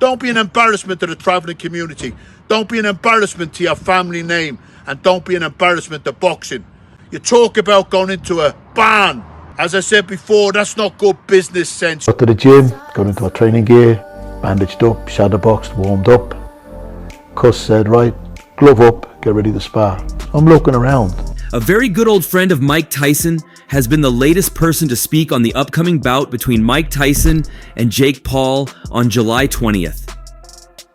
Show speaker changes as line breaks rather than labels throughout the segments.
Don't be an embarrassment to the travelling community. Don't be an embarrassment to your family name. And don't be an embarrassment to boxing. You talk about going into a barn. As I said before, that's not good business sense.
Got to the gym, got into our training gear, bandaged up, shadow boxed, warmed up. Cuss said, right, glove up, get ready to spar. I'm looking around.
A very good old friend of Mike Tyson has been the latest person to speak on the upcoming bout between Mike Tyson and Jake Paul on July 20th.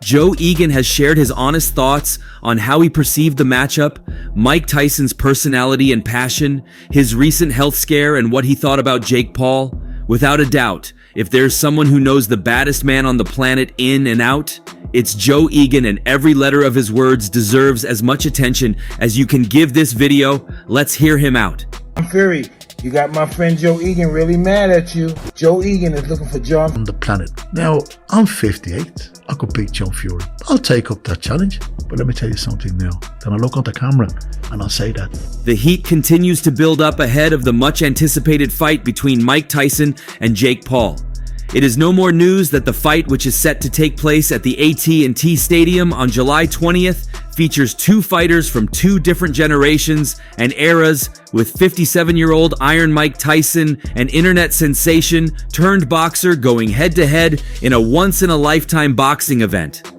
Joe Egan has shared his honest thoughts on how he perceived the matchup, Mike Tyson's personality and passion, his recent health scare, and what he thought about Jake Paul. Without a doubt, if there's someone who knows the baddest man on the planet in and out, it's Joe Egan, and every letter of his words deserves as much attention as you can give this video. Let's hear him out.
Fury, you got my friend Joe Egan really mad at you. Joe Egan is looking for John
On the planet. Now, I'm 58. I could beat Tyson Fury. I'll take up that challenge. But let me tell you something now. Then I'll look on the camera and I'll say that.
The heat continues to build up ahead of the much anticipated fight between Mike Tyson and Jake Paul. It is no more news that the fight, which is set to take place at the AT&T Stadium on July 20th, features two fighters from two different generations and eras, with 57-year-old Iron Mike Tyson, an internet sensation turned boxer, going head-to-head in a once-in-a-lifetime boxing event.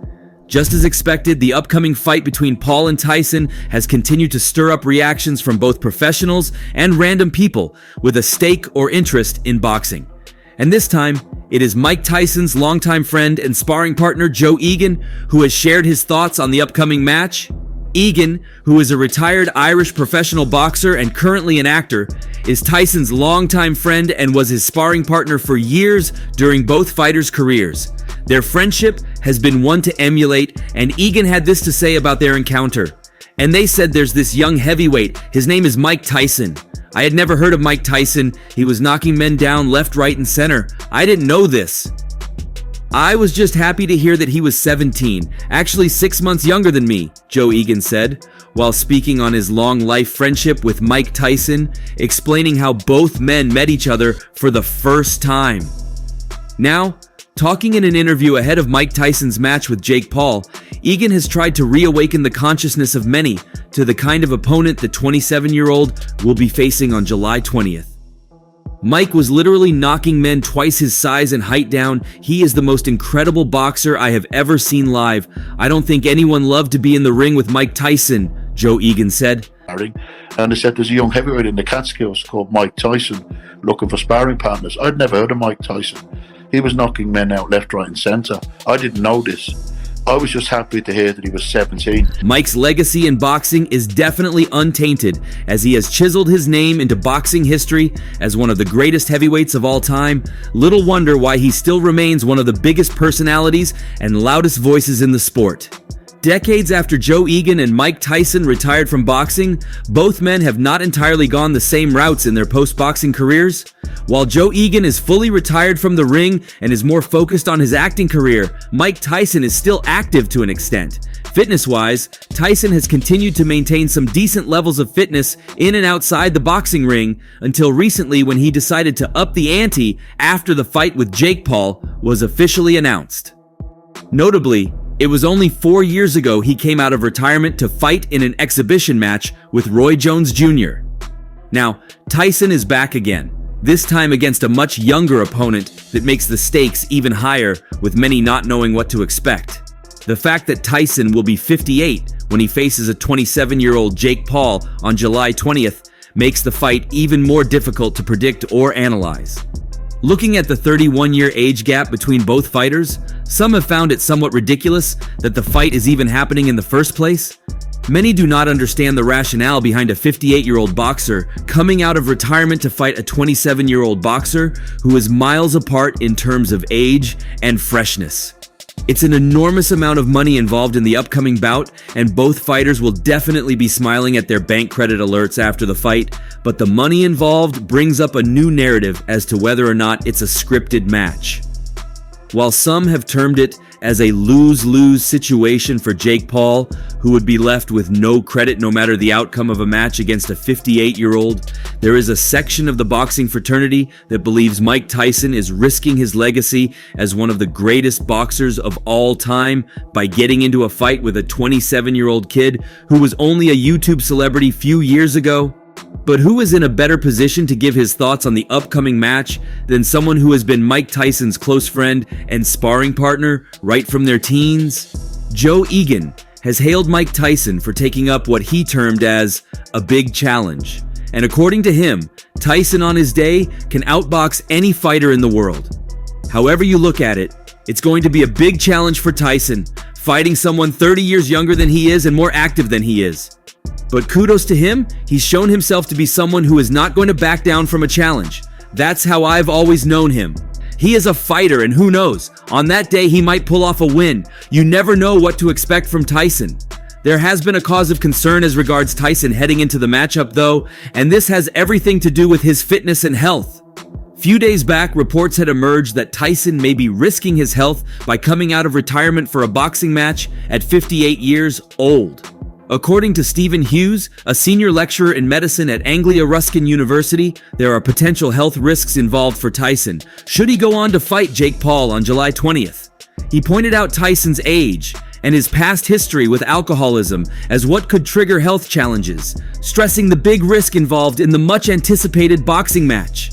Just as expected, the upcoming fight between Paul and Tyson has continued to stir up reactions from both professionals and random people with a stake or interest in boxing. And this time, it is Mike Tyson's longtime friend and sparring partner Joe Egan who has shared his thoughts on the upcoming match. Egan, who is a retired Irish professional boxer and currently an actor, is Tyson's longtime friend and was his sparring partner for years during both fighters' careers. Their friendship has been one to emulate, and Egan had this to say about their encounter. And they said there's this young heavyweight, his name is Mike Tyson. I had never heard of Mike Tyson. He was knocking men down left, right, and center. I didn't know this. I was just happy to hear that he was 17, actually 6 months younger than me, Joe Egan said, while speaking on his long life friendship with Mike Tyson, explaining how both men met each other for the first time. Now, talking in an interview ahead of Mike Tyson's match with Jake Paul, Egan has tried to reawaken the consciousness of many to the kind of opponent the 27-year-old will be facing on July 20th. Mike was literally knocking men twice his size and height down. He is the most incredible boxer I have ever seen live. I don't think anyone loved to be in the ring with Mike Tyson, Joe Egan said.
And they said there's a young heavyweight in the Catskills called Mike Tyson looking for sparring partners. I'd never heard of Mike Tyson. He was knocking men out left, right and centre. I didn't know this. I was just happy to hear that he was 17.
Mike's legacy in boxing is definitely untainted, as he has chiseled his name into boxing history as one of the greatest heavyweights of all time. Little wonder why he still remains one of the biggest personalities and loudest voices in the sport. Decades after Joe Egan and Mike Tyson retired from boxing, both men have not entirely gone the same routes in their post-boxing careers. While Joe Egan is fully retired from the ring and is more focused on his acting career, Mike Tyson is still active to an extent. Fitness-wise, Tyson has continued to maintain some decent levels of fitness in and outside the boxing ring until recently, when he decided to up the ante after the fight with Jake Paul was officially announced. Notably, it was only 4 years ago he came out of retirement to fight in an exhibition match with Roy Jones Jr. Now, Tyson is back again, this time against a much younger opponent that makes the stakes even higher, with many not knowing what to expect. The fact that Tyson will be 58 when he faces a 27-year-old Jake Paul on July 20th makes the fight even more difficult to predict or analyze. Looking at the 31-year age gap between both fighters, some have found it somewhat ridiculous that the fight is even happening in the first place. Many do not understand the rationale behind a 58-year-old boxer coming out of retirement to fight a 27-year-old boxer who is miles apart in terms of age and freshness. It's an enormous amount of money involved in the upcoming bout, and both fighters will definitely be smiling at their bank credit alerts after the fight, but the money involved brings up a new narrative as to whether or not it's a scripted match. While some have termed it as a lose-lose situation for Jake Paul, who would be left with no credit no matter the outcome of a match against a 58-year-old, there is a section of the boxing fraternity that believes Mike Tyson is risking his legacy as one of the greatest boxers of all time by getting into a fight with a 27-year-old kid who was only a YouTube celebrity few years ago. But who is in a better position to give his thoughts on the upcoming match than someone who has been Mike Tyson's close friend and sparring partner right from their teens? Joe Egan has hailed Mike Tyson for taking up what he termed as a big challenge. And according to him, Tyson on his day can outbox any fighter in the world. However you look at it, it's going to be a big challenge for Tyson, fighting someone 30 years younger than he is and more active than he is. But kudos to him, he's shown himself to be someone who is not going to back down from a challenge. That's how I've always known him. He is a fighter, and who knows, on that day he might pull off a win. You never know what to expect from Tyson. There has been a cause of concern as regards Tyson heading into the matchup though, and this has everything to do with his fitness and health. Few days back, reports had emerged that Tyson may be risking his health by coming out of retirement for a boxing match at 58 years old. According to Stephen Hughes, a senior lecturer in medicine at Anglia Ruskin University, there are potential health risks involved for Tyson should he go on to fight Jake Paul on July 20th. He pointed out Tyson's age and his past history with alcoholism as what could trigger health challenges, stressing the big risk involved in the much-anticipated boxing match.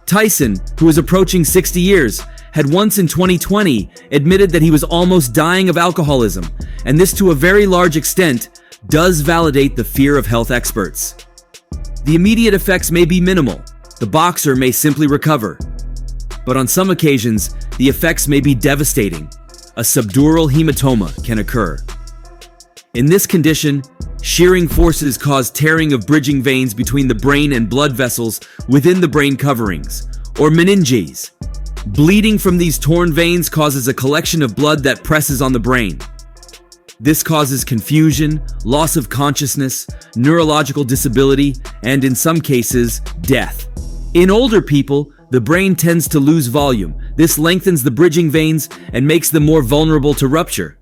Tyson, who is approaching 60 years, had once in 2020 admitted that he was almost dying of alcoholism, and this to a very large extent does validate the fear of health experts. The immediate effects may be minimal, the boxer may simply recover, but on some occasions, the effects may be devastating. A subdural hematoma can occur. In this condition, shearing forces cause tearing of bridging veins between the brain and blood vessels within the brain coverings, or meninges. Bleeding from these torn veins causes a collection of blood that presses on the brain. This causes confusion, loss of consciousness, neurological disability, and in some cases, death. In older people, the brain tends to lose volume. This lengthens the bridging veins and makes them more vulnerable to rupture.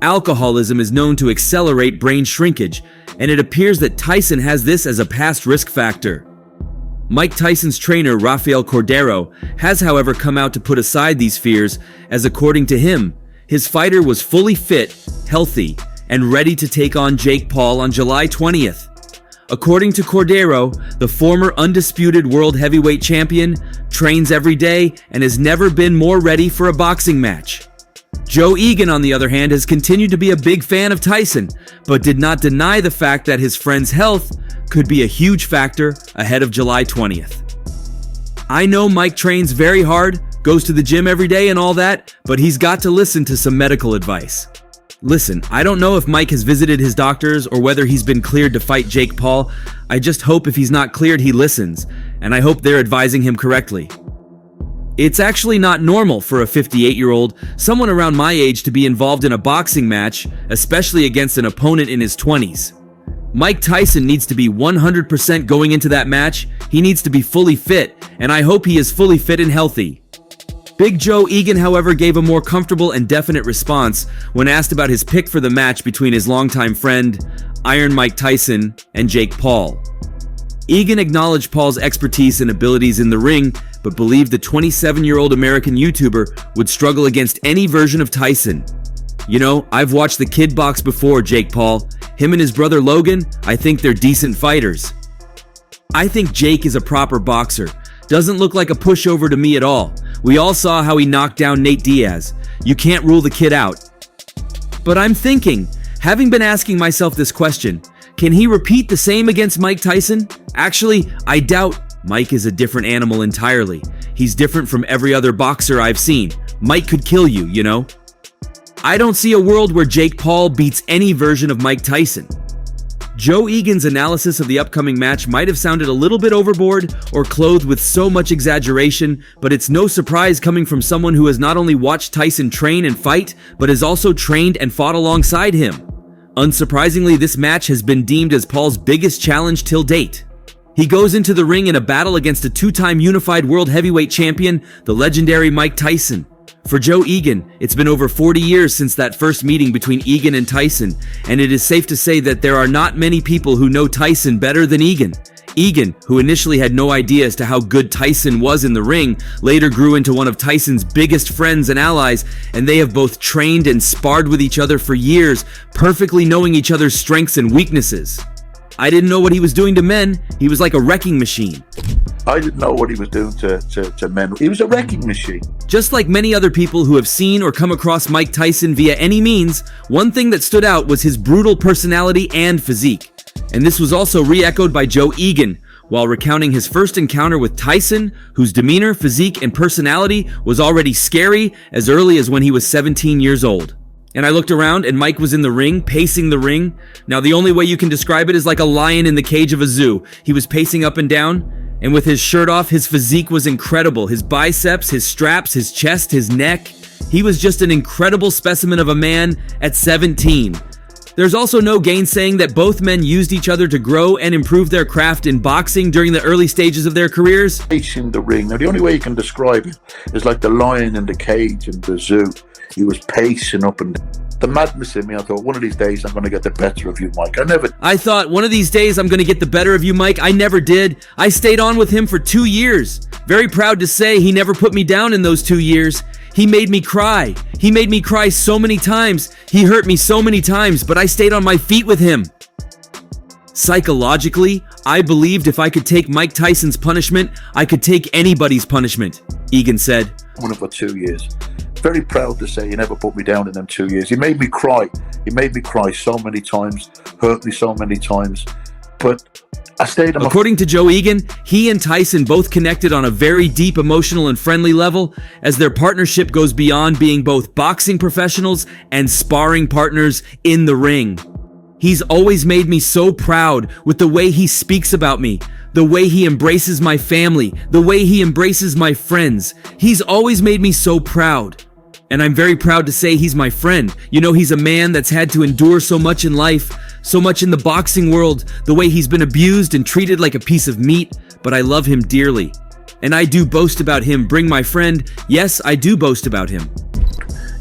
Alcoholism is known to accelerate brain shrinkage, and it appears that Tyson has this as a past risk factor. Mike Tyson's trainer, Rafael Cordero, has however come out to put aside these fears, as according to him, his fighter was fully fit, healthy, and ready to take on Jake Paul on July 20th. According to Cordero, the former undisputed world heavyweight champion trains every day and has never been more ready for a boxing match. Joe Egan, on the other hand, has continued to be a big fan of Tyson, but did not deny the fact that his friend's health could be a huge factor ahead of July 20th. I know Mike trains very hard, goes to the gym every day and all that, but he's got to listen to some medical advice. Listen, I don't know if Mike has visited his doctors or whether he's been cleared to fight Jake Paul. I just hope if he's not cleared, he listens, and I hope they're advising him correctly. It's actually not normal for a 58-year-old, someone around my age, to be involved in a boxing match, especially against an opponent in his 20s. Mike Tyson needs to be 100% going into that match. He needs to be fully fit, and I hope he is fully fit and healthy. Big Joe Egan, however, gave a more comfortable and definite response when asked about his pick for the match between his longtime friend, Iron Mike Tyson, and Jake Paul. Egan acknowledged Paul's expertise and abilities in the ring, but believed the 27-year-old American YouTuber would struggle against any version of Tyson. You know, I've watched the kid box before Jake Paul. Him and his brother Logan, I think they're decent fighters. I think Jake is a proper boxer. Doesn't look like a pushover to me at all. We all saw how he knocked down Nate Diaz. You can't rule the kid out. But I'm thinking, having been asking myself this question, can he repeat the same against Mike Tyson? Actually, I doubt. Mike is a different animal entirely. He's different from every other boxer I've seen. Mike could kill you, you know? I don't see a world where Jake Paul beats any version of Mike Tyson. Joe Egan's analysis of the upcoming match might have sounded a little bit overboard or clothed with so much exaggeration, but it's no surprise coming from someone who has not only watched Tyson train and fight, but has also trained and fought alongside him. Unsurprisingly, this match has been deemed as Paul's biggest challenge till date. He goes into the ring in a battle against a two-time unified world heavyweight champion, the legendary Mike Tyson. For Joe Egan, it's been over 40 years since that first meeting between Egan and Tyson, and it is safe to say that there are not many people who know Tyson better than Egan. Egan, who initially had no idea as to how good Tyson was in the ring, later grew into one of Tyson's biggest friends and allies, and they have both trained and sparred with each other for years, perfectly knowing each other's strengths and weaknesses. I didn't know what he was doing to men. He was like a wrecking machine.
I didn't know what he was doing to men. He was a wrecking machine.
Just like many other people who have seen or come across Mike Tyson via any means, one thing that stood out was his brutal personality and physique. And this was also re-echoed by Joe Egan, while recounting his first encounter with Tyson, whose demeanor, physique, and personality was already scary as early as when he was 17 years old. And I looked around and Mike was in the ring, pacing the ring. Now the only way you can describe it is like a lion in the cage of a zoo. He was pacing up and down, and with his shirt off, his physique was incredible. His biceps, his straps, his chest, his neck. He was just an incredible specimen of a man at 17. There's also no gainsaying that both men used each other to grow and improve their craft in boxing during the early stages of their careers.
Pacing the ring. Now the only way you can describe it is like the lion in the cage in the zoo. He was pacing up and down. The madness in me, I thought, one of these days I'm going to get the better of you, Mike.
I thought, one of these days I'm going to get the better of you, Mike. I never did. I stayed on with him for 2 years. Very proud to say he never put me down in those 2 years. He made me cry. He made me cry so many times. He hurt me so many times, but I stayed on my feet with him. Psychologically, I believed if I could take Mike Tyson's punishment, I could take anybody's punishment, Egan said.
One for 2 years. Very proud to say he never put me down in them 2 years. He made me cry. He made me cry so many times, hurt me so many times. But I stayed on my...
According to Joe Egan, he and Tyson both connected on a very deep emotional and friendly level, as their partnership goes beyond being both boxing professionals and sparring partners in the ring. He's always made me so proud with the way he speaks about me, the way he embraces my family, the way he embraces my friends. He's always made me so proud. And I'm very proud to say he's my friend. You know, he's a man that's had to endure so much in life, so much in the boxing world, the way he's been abused and treated like a piece of meat, but I love him dearly. And I do boast about him, bring my friend. Yes, I do boast about him.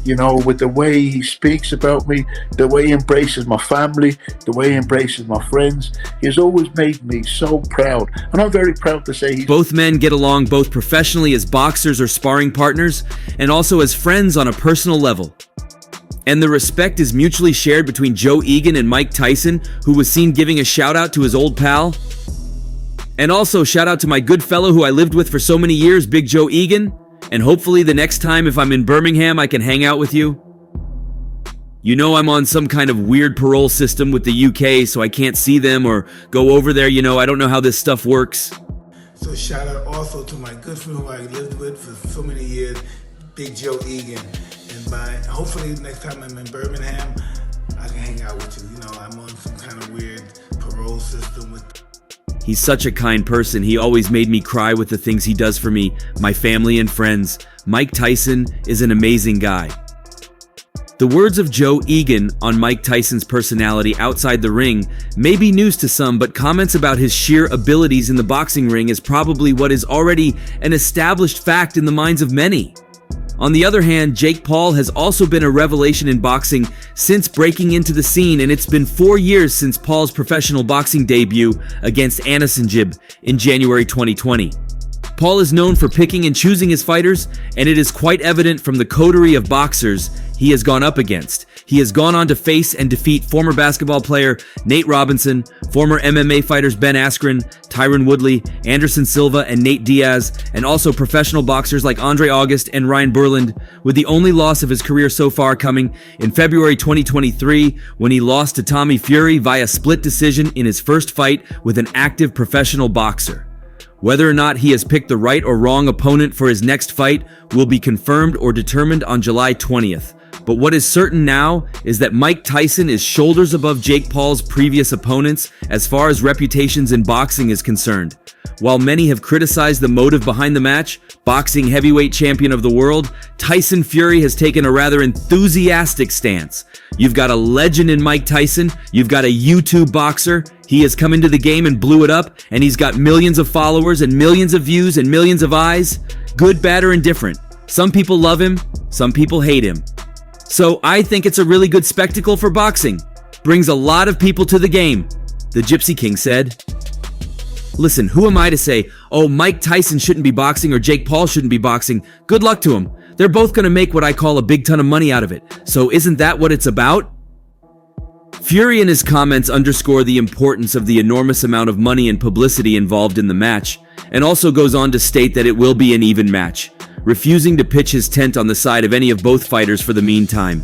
You know, with the way he speaks about me, the way he embraces my family, the way he embraces my friends, he's always made me so proud. And I'm very proud to say
both men get along both professionally as boxers or sparring partners, and also as friends on a personal level. And the respect is mutually shared between Joe Egan and Mike Tyson, who was seen giving a shout out to his old pal. And also shout out to my good fellow who I lived with for so many years, Big Joe Egan. And hopefully the next time if I'm in Birmingham, I can hang out with you. You know I'm on some kind of weird parole system with the UK, so I can't see them or go over there. You know, I don't know how this stuff works.
So shout out also to my good friend who I lived with for so many years, Big Joe Egan. And hopefully next time I'm in Birmingham, I can hang out with you. You know, I'm on some kind of weird parole system with...
He's such a kind person. He always made me cry with the things he does for me, my family and friends. Mike Tyson is an amazing guy. The words of Joe Egan on Mike Tyson's personality outside the ring may be news to some, but comments about his sheer abilities in the boxing ring is probably what is already an established fact in the minds of many. On the other hand, Jake Paul has also been a revelation in boxing since breaking into the scene, and it's been 4 years since Paul's professional boxing debut against Anderson Jib in January 2020. Paul is known for picking and choosing his fighters, and it is quite evident from the coterie of boxers he has gone up against. He has gone on to face and defeat former basketball player Nate Robinson, former MMA fighters Ben Askren, Tyron Woodley, Anderson Silva, and Nate Diaz, and also professional boxers like Andre August and Ryan Burland, with the only loss of his career so far coming in February 2023 when he lost to Tommy Fury via split decision in his first fight with an active professional boxer. Whether or not he has picked the right or wrong opponent for his next fight will be confirmed or determined on July 20th. But what is certain now is that Mike Tyson is shoulders above Jake Paul's previous opponents as far as reputations in boxing is concerned. While many have criticized the motive behind the match, boxing heavyweight champion of the world, Tyson Fury has taken a rather enthusiastic stance. You've got a legend in Mike Tyson, you've got a YouTube boxer, he has come into the game and blew it up, and he's got millions of followers and millions of views and millions of eyes. Good, bad, or indifferent. Some people love him, some people hate him. So I think it's a really good spectacle for boxing. Brings a lot of people to the game, the Gypsy King said. Listen, who am I to say, oh, Mike Tyson shouldn't be boxing or Jake Paul shouldn't be boxing? Good luck to them. They're both going to make what I call a big ton of money out of it. So isn't that what it's about? Fury in his comments underscore the importance of the enormous amount of money and publicity involved in the match, and also goes on to state that it will be an even match, refusing to pitch his tent on the side of any of both fighters for the meantime.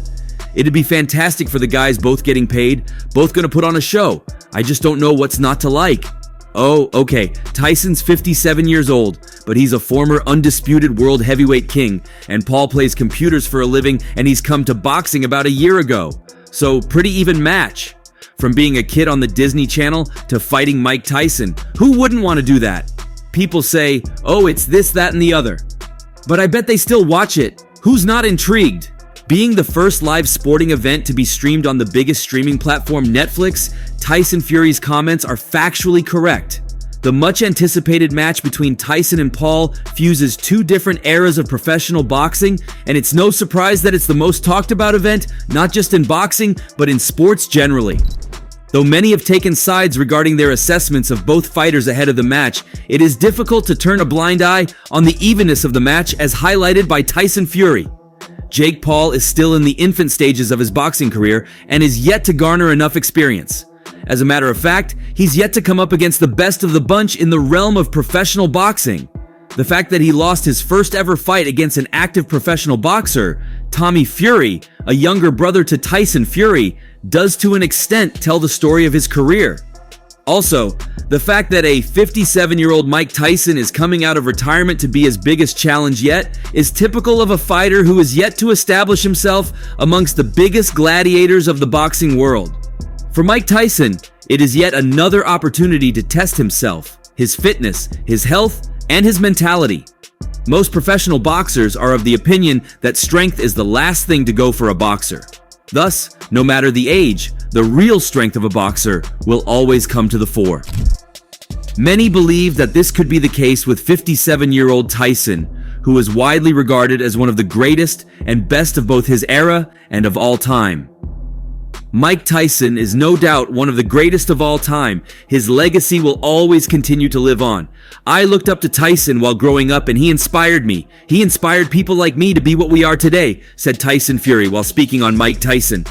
It'd be fantastic for the guys both getting paid, both gonna put on a show. I just don't know what's not to like. Oh, okay, Tyson's 57 years old, but he's a former undisputed world heavyweight king, and Paul plays computers for a living, and he's come to boxing about a year ago. So, pretty even match. From being a kid on the Disney Channel to fighting Mike Tyson, who wouldn't want to do that? People say, oh, it's this, that, and the other. But I bet they still watch it. Who's not intrigued? Being the first live sporting event to be streamed on the biggest streaming platform, Netflix, Tyson Fury's comments are factually correct. The much anticipated match between Tyson and Paul fuses two different eras of professional boxing, and it's no surprise that it's the most talked about event, not just in boxing, but in sports generally. Though many have taken sides regarding their assessments of both fighters ahead of the match, it is difficult to turn a blind eye on the evenness of the match as highlighted by Tyson Fury. Jake Paul is still in the infant stages of his boxing career and is yet to garner enough experience. As a matter of fact, he's yet to come up against the best of the bunch in the realm of professional boxing. The fact that he lost his first ever fight against an active professional boxer, Tommy Fury, a younger brother to Tyson Fury, does to an extent tell the story of his career. Also, the fact that a 57-year-old Mike Tyson is coming out of retirement to be his biggest challenge yet is typical of a fighter who is yet to establish himself amongst the biggest gladiators of the boxing world. For Mike Tyson, it is yet another opportunity to test himself, his fitness, his health, and his mentality. Most professional boxers are of the opinion that strength is the last thing to go for a boxer. Thus, no matter the age, the real strength of a boxer will always come to the fore. Many believe that this could be the case with 57-year-old Tyson, who is widely regarded as one of the greatest and best of both his era and of all time. Mike Tyson is no doubt one of the greatest of all time. His legacy will always continue to live on. I looked up to Tyson while growing up and he inspired me. He inspired people like me to be what we are today, said Tyson Fury while speaking on Mike Tyson.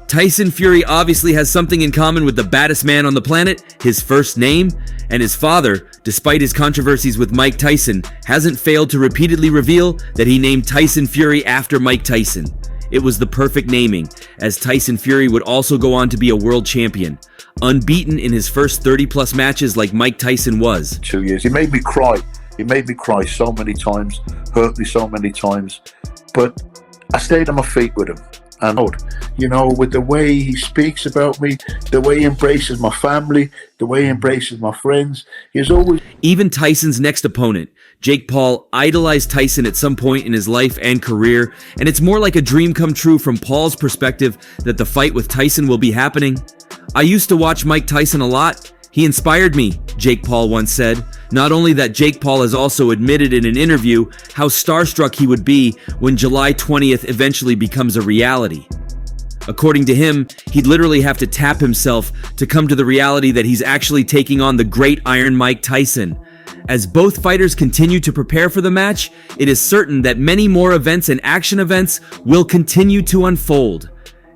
Tyson Fury obviously has something in common with the baddest man on the planet, his first name, and his father, despite his controversies with Mike Tyson, hasn't failed to repeatedly reveal that he named Tyson Fury after Mike Tyson. It was the perfect naming, as Tyson Fury would also go on to be a world champion, unbeaten in his first 30-plus matches like Mike Tyson was.
2 years. He made me cry. He made me cry so many times, hurt me so many times. But I stayed on my feet with him. And, you know, with the way he speaks about me, the way he embraces my family, the way he embraces my friends, he's always...
Even Tyson's next opponent, Jake Paul, idolized Tyson at some point in his life and career, and it's more like a dream come true from Paul's perspective that the fight with Tyson will be happening. I used to watch Mike Tyson a lot. He inspired me, Jake Paul once said. Not only that, Jake Paul has also admitted in an interview how starstruck he would be when July 20th eventually becomes a reality. According to him, he'd literally have to tap himself to come to the reality that he's actually taking on the great Iron Mike Tyson. As both fighters continue to prepare for the match, it is certain that many more events and action events will continue to unfold.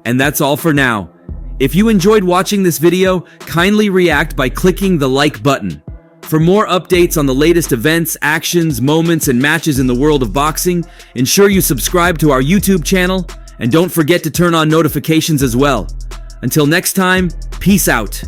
And that's all for now. If you enjoyed watching this video, kindly react by clicking the like button. For more updates on the latest events, actions, moments, and matches in the world of boxing, ensure you subscribe to our YouTube channel, and don't forget to turn on notifications as well. Until next time, peace out.